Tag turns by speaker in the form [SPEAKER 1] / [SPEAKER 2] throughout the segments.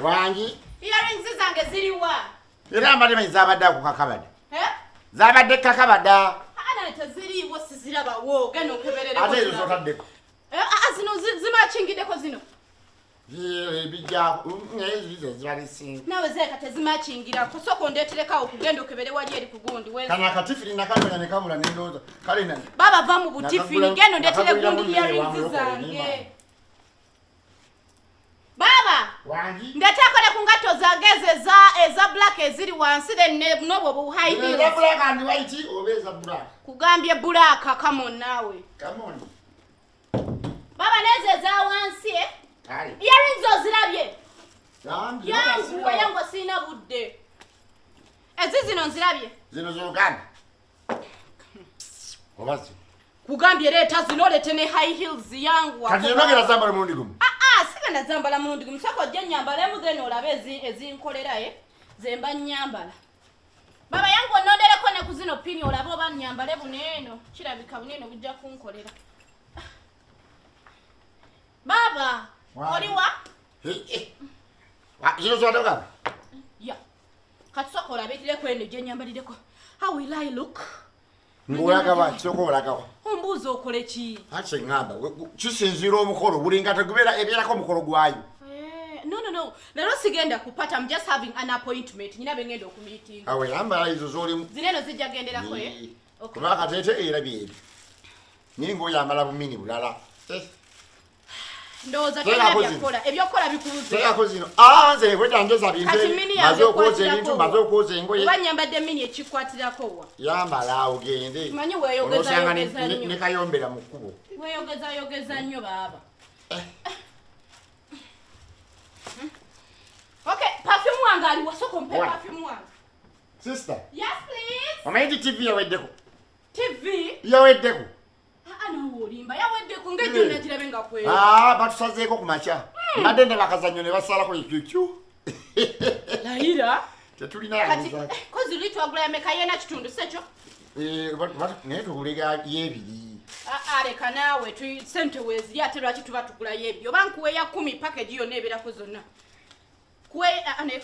[SPEAKER 1] Wangi.
[SPEAKER 2] Earrings zange ziriwa.
[SPEAKER 1] Era amalema zabadde ku kakabada. Zabadde kakabada.
[SPEAKER 2] Ana taziriwo sizirabawo gano keberere.
[SPEAKER 1] Ate zo taddeko.
[SPEAKER 2] Zino zimachingideko zino.
[SPEAKER 1] Bijja ngezizo ziralisi.
[SPEAKER 2] Nawe zeka tezimachingira kusoko ndetereka okugenda okebere wali eri kugundi wenza.
[SPEAKER 1] Kana katifiri nakanonya ne kamula nendoza. Kale nani.
[SPEAKER 2] Baba vamu butifiri geno ndetere gundi earrings zange. Baba
[SPEAKER 1] wangi
[SPEAKER 2] ndatakole kungato zageze za black eziri wansi then nobo bu high heels.
[SPEAKER 1] Za black and white obeza black.
[SPEAKER 2] Kugambye black come on nawe.
[SPEAKER 1] Come on.
[SPEAKER 2] Baba neze za wansi
[SPEAKER 1] Kale.
[SPEAKER 2] Earrings ozirabye.
[SPEAKER 1] Yangu
[SPEAKER 2] sina budde. Ezizino nzirabye.
[SPEAKER 1] Zino zokana. Obazi.
[SPEAKER 2] Kugambye leta zinolete ne high heels yangu.
[SPEAKER 1] Kati nogera zambala mundi gumu.
[SPEAKER 2] Sigana zambala mundi gumu sako jja nyambala mugeno olabe ezinkolera zemba nyambala. Baba yangu onondereko ne kuzino pini olabe oba nyambale buneno. Kirabika buneno bujja kunkolera. Baba, oliwa?
[SPEAKER 1] Zino zodoka?
[SPEAKER 2] Ya. Kati soko olabe tireko eno jja nyambalireko. How will I look?
[SPEAKER 1] Ngulaga ba soko olagawa.
[SPEAKER 2] Ombuzo okole ki?
[SPEAKER 1] Hache ngamba kisinzira omukolo bulinga tegubera ebyerako omukolo gwayo.
[SPEAKER 2] No. Lero sigenda kupata. I'm just having an appointment. Nina bengenda okumeeting.
[SPEAKER 1] Awe yamba izo zoli.
[SPEAKER 2] Zineno zijja genderako
[SPEAKER 1] Okay. Kubaka tete erabye. Ningo yambala bumini bulala.
[SPEAKER 2] Ndoza tebyakola. Ebyokola bikuluze.
[SPEAKER 1] Teka zino. Nze kwetangeza bimbe. Mazo koze engoye.
[SPEAKER 2] Banyambadde mini ekikwatirako wa.
[SPEAKER 1] Yambala ogende.
[SPEAKER 2] Manyi weyogeza nnyo.
[SPEAKER 1] Ne kayombera mu kubo.
[SPEAKER 2] Weyogeza nnyo baba. Okay, perfume wange ali wasoko mpe perfume wange.
[SPEAKER 1] Sister.
[SPEAKER 2] Yes, please.
[SPEAKER 1] Omaiti TV yaweddeko.
[SPEAKER 2] TV?
[SPEAKER 1] Yaweddeko.
[SPEAKER 2] Ana olimba yaweddeko ngejo nakirabenga kwe.
[SPEAKER 1] Batusazeeko ku macha. Mbadde ne bakazanyo ne basalako ikyukyu.
[SPEAKER 2] Laira.
[SPEAKER 1] Tetulina yanza.
[SPEAKER 2] Kozi litwagula yameka yena kitundu secho.
[SPEAKER 1] Ne tukulega yebiri.
[SPEAKER 2] Leka naawe ssente weeziri ate lwaki tuba tugula yebyo. Oba nkuwe ya 10 package yonna ebeerako zonna.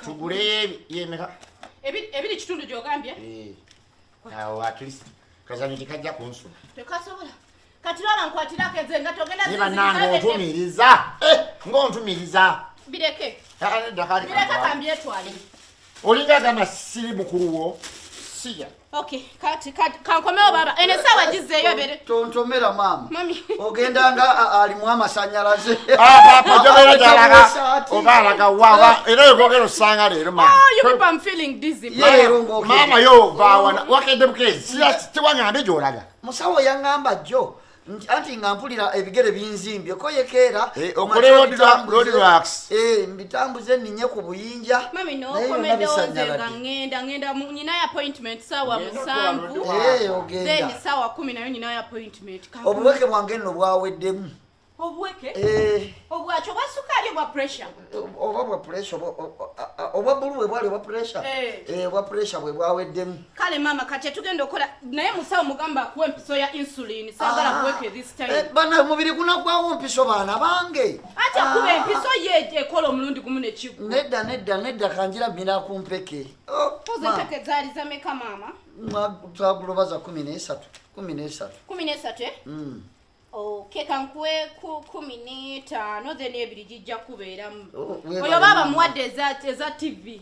[SPEAKER 1] Tugule yemeka.
[SPEAKER 2] Ebiri kitundu gy'ogambye?
[SPEAKER 1] Awo at least kazanyo tikajja kunsu.
[SPEAKER 2] Tekasobola. Kati lwaba nkwatirako enze nga togenda
[SPEAKER 1] niba nange ontumiriza. Ng'ontumiriza.
[SPEAKER 2] Bireke.
[SPEAKER 1] Bireke
[SPEAKER 2] kambyetwale.
[SPEAKER 1] Olinga gama siri mukulu wo. Siya.
[SPEAKER 2] Okay, kati kankomeo baba. Ene sawa gizeyo bere.
[SPEAKER 3] Tontomera mama.
[SPEAKER 2] Mami.
[SPEAKER 3] Ogendanga ali mu amasanyalaze.
[SPEAKER 1] Papa jogera jalaga. Obalaga wawa. Era yogero sanga lero mama.
[SPEAKER 2] You I'm feeling dizzy.
[SPEAKER 1] Mama yo bawana. Wakedde bukezi. Siya tiwangambe jolaga.
[SPEAKER 3] Musawo yangamba jo. Anti ngampulira ebigere binzimbye ko yekera
[SPEAKER 1] okolero road rocks
[SPEAKER 3] mbitambuze ninye ku buyinja
[SPEAKER 2] mami no komede onzenga ngenda nyina appointment sawa musanvu
[SPEAKER 3] ogenda
[SPEAKER 2] then sawa 10 nayo nyina appointment
[SPEAKER 3] obuweke bwange no bwaweddemu
[SPEAKER 2] obuweke obwacho basukali obwa pressure
[SPEAKER 3] obwa pressure obwa buluwe bwali obwa pressure obwa pressure bwe bwaweddemu
[SPEAKER 2] kale mama kati tugenda okola naye musawo mugamba kuwe mpiso ya insulin sagala kuweke this time
[SPEAKER 3] bana mubiri kuna kwawo mpiso bana bange
[SPEAKER 2] acha kuwe mpiso yeje ekola omulundi gumu ne chiku
[SPEAKER 3] nedda kanjira mina kumpeke
[SPEAKER 2] poze mpeke zali za meka mama
[SPEAKER 3] twagulobaza 13
[SPEAKER 2] Okay, kankwe 15 then ebiri jijja kubeeramu. Oyo baba muwadde za TV.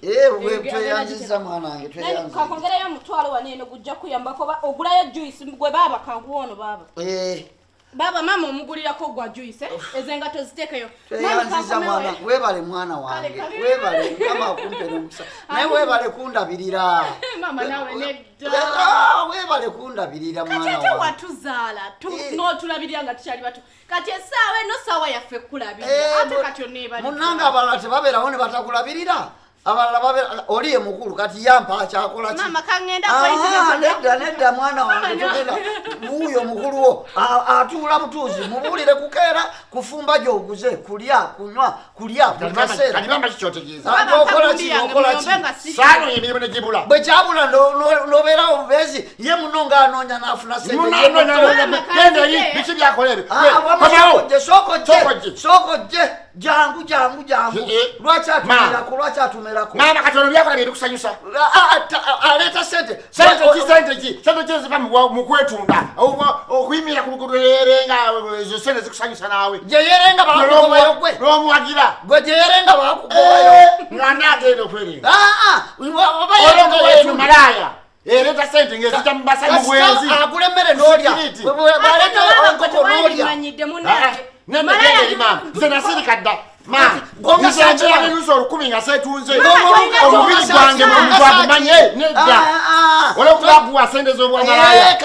[SPEAKER 3] Tweyanziza mwanange tweyanziza.
[SPEAKER 2] Kakongerayo mutwalo wanene gujja kuyambako ogulayo juice gwe baba kankuwono baba. Baba mama omugulirako gwa juice ezenga tozitekeyo.
[SPEAKER 3] Tweyanziza mwana webale mwana wange. Webale kama akumpere musa. Naye webale kundabirira.
[SPEAKER 2] Mama nawe nedda.
[SPEAKER 3] Webale kundabirira mwana wange.
[SPEAKER 2] Kati watuzaala no tulabirira nga tukyali bato. Kati esaawa no sawa yaffe kulabirira. Ate kati oneba.
[SPEAKER 3] Munanga abalala tebabeerawo ne batakulabirira. Abalala babera oliye mukulu kati yampa akyakola ki
[SPEAKER 2] mama kangenda kwa
[SPEAKER 3] nedda mwana wange togenda muyo mukulu wo atula mutuzi mubulire kukeera kufumba gyoguze kulya kunywa kulya kutasera
[SPEAKER 1] kati mama kichotegeza
[SPEAKER 3] okola ki
[SPEAKER 1] sano yemirimu ne jibula
[SPEAKER 3] bwe kyabula nobeera obubezi ye munonga anoonya n'afuna
[SPEAKER 1] sente genda yi biki byakolere
[SPEAKER 3] soko gye jangu lwaki atumerako
[SPEAKER 1] Maama katono byakola bye bikusanyusa
[SPEAKER 3] aleta sente
[SPEAKER 1] sente ki ziva mu kwetunda okuyimira ku luguudo yerenga ezo sente zikusanyusa naawe
[SPEAKER 3] gye yerenga bakugobayo gwe
[SPEAKER 1] n'omuwagira
[SPEAKER 3] gwe gye yerenga bakugobayo
[SPEAKER 1] nga naagenda okwerenga
[SPEAKER 3] oba
[SPEAKER 1] olongoweeno malaaya ereta sente ngezija mu basali mu bwenzi
[SPEAKER 3] agula emmere n'olya baleta enkoko n'olya
[SPEAKER 1] nemegenda eri maama nze nasirika dda nzekera nenusa olukumi nga seetunze omubiri gwange gwagumanye nedda olwokubaguwa sente z'obwa malaaya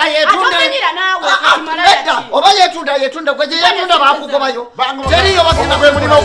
[SPEAKER 3] oba yetunda gwe gye yetunda bakugobayo teriyo bagenda
[SPEAKER 1] gwe mulimo